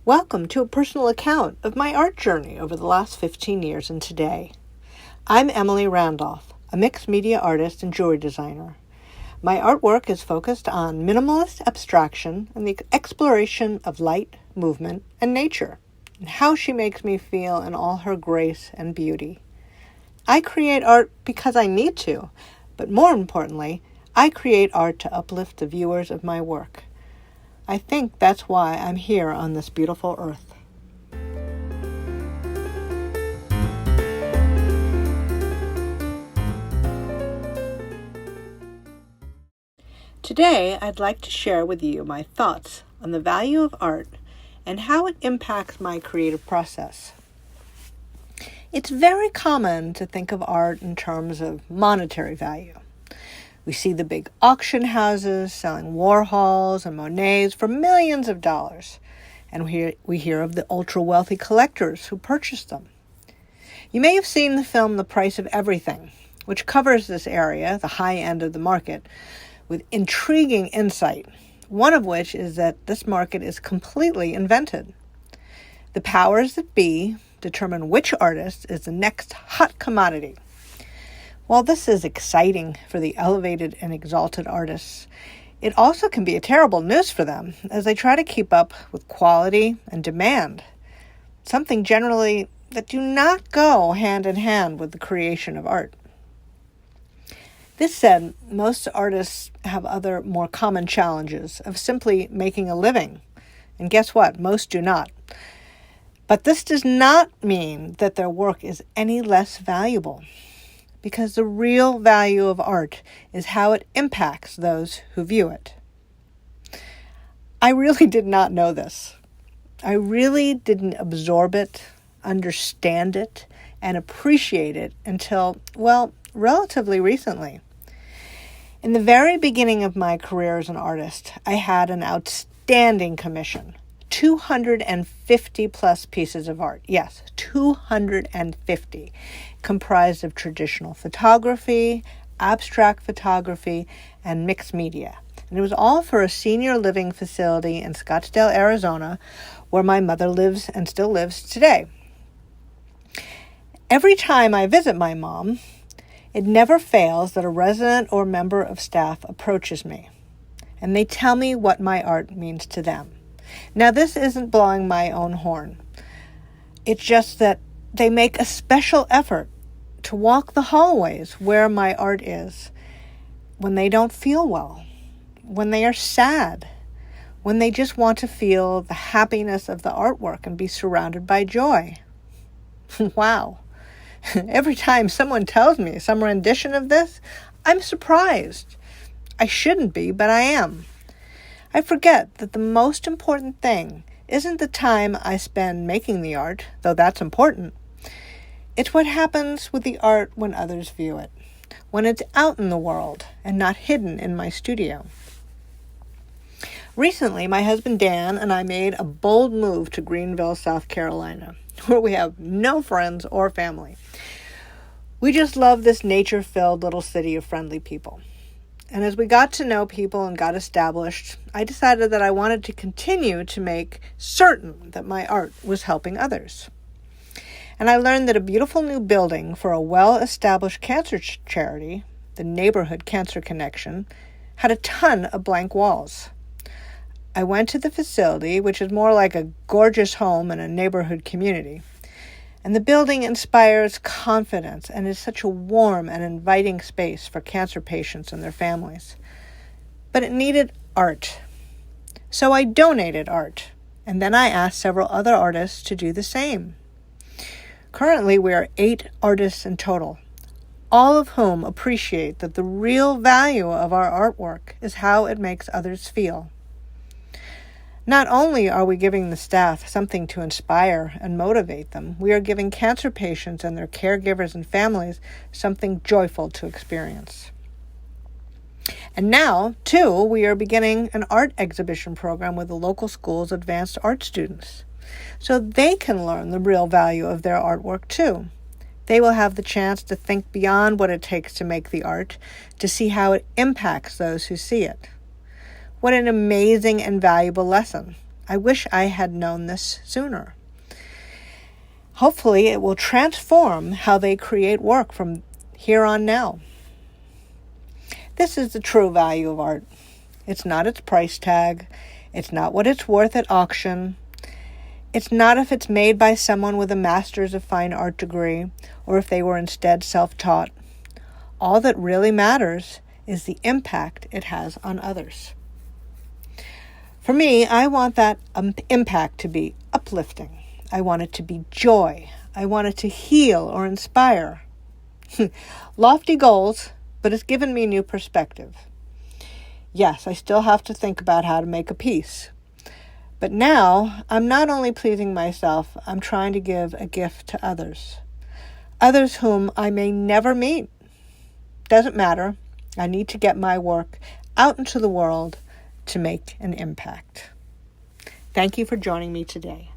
Welcome to a personal account of my art journey over the last 15 years and today. I'm Emily Randolph, a mixed media artist and jewelry designer. My artwork is focused on minimalist abstraction and the exploration of light, movement, and nature, and how she makes me feel in all her grace and beauty. I create art because I need to, but more importantly, I create art to uplift the viewers of my work. I think that's why I'm here on this beautiful earth. Today, I'd like to share with you my thoughts on the value of art and how it impacts my creative process. It's very common to think of art in terms of monetary value. We see the big auction houses selling Warhols and Monets for millions of dollars, and we hear of the ultra-wealthy collectors who purchase them. You may have seen the film The Price of Everything, which covers this area, the high end of the market, with intriguing insight, one of which is that this market is completely invented. The powers that be determine which artist is the next hot commodity. While this is exciting for the elevated and exalted artists, it also can be a terrible news for them as they try to keep up with quality and demand, something generally that do not go hand in hand with the creation of art. This said, most artists have other more common challenges of simply making a living, and guess what? Most do not. But this does not mean that their work is any less valuable, because the real value of art is how it impacts those who view it. I really did not know this. I really didn't absorb it, understand it, and appreciate it until, relatively recently. In the very beginning of my career as an artist, I had an outstanding commission. 250 plus pieces of art. Yes, 250, comprised of traditional photography, abstract photography, and mixed media. And it was all for a senior living facility in Scottsdale, Arizona, where my mother lives and still lives today. Every time I visit my mom, it never fails that a resident or member of staff approaches me, and they tell me what my art means to them. Now, this isn't blowing my own horn. It's just that they make a special effort to walk the hallways where my art is when they don't feel well, when they are sad, when they just want to feel the happiness of the artwork and be surrounded by joy. Wow. Every time someone tells me some rendition of this, I'm surprised. I shouldn't be, but I am. I forget that the most important thing isn't the time I spend making the art, though that's important. It's what happens with the art when others view it, when it's out in the world and not hidden in my studio. Recently, my husband Dan and I made a bold move to Greenville, South Carolina, where we have no friends or family. We just love this nature-filled little city of friendly people. And as we got to know people and got established, I decided that I wanted to continue to make certain that my art was helping others. And I learned that a beautiful new building for a well-established cancer charity, the Neighborhood Cancer Connection, had a ton of blank walls. I went to the facility, which is more like a gorgeous home in a neighborhood community. And the building inspires confidence and is such a warm and inviting space for cancer patients and their families. But it needed art. So I donated art, and then I asked several other artists to do the same. Currently, we are 8 artists in total, all of whom appreciate that the real value of our artwork is how it makes others feel. Not only are we giving the staff something to inspire and motivate them, we are giving cancer patients and their caregivers and families something joyful to experience. And now, too, we are beginning an art exhibition program with the local school's advanced art students, so they can learn the real value of their artwork, too. They will have the chance to think beyond what it takes to make the art, to see how it impacts those who see it. What an amazing and valuable lesson. I wish I had known this sooner. Hopefully, it will transform how they create work from here on now. This is the true value of art. It's not its price tag. It's not what it's worth at auction. It's not if it's made by someone with a Master's of Fine Art degree or if they were instead self-taught. All that really matters is the impact it has on others. For me, I want that impact to be uplifting. I want it to be joy. I want it to heal or inspire. Lofty goals, but it's given me new perspective. Yes, I still have to think about how to make a piece. But now, I'm not only pleasing myself, I'm trying to give a gift to others. Others whom I may never meet. Doesn't matter. I need to get my work out into the world to make an impact. Thank you for joining me today.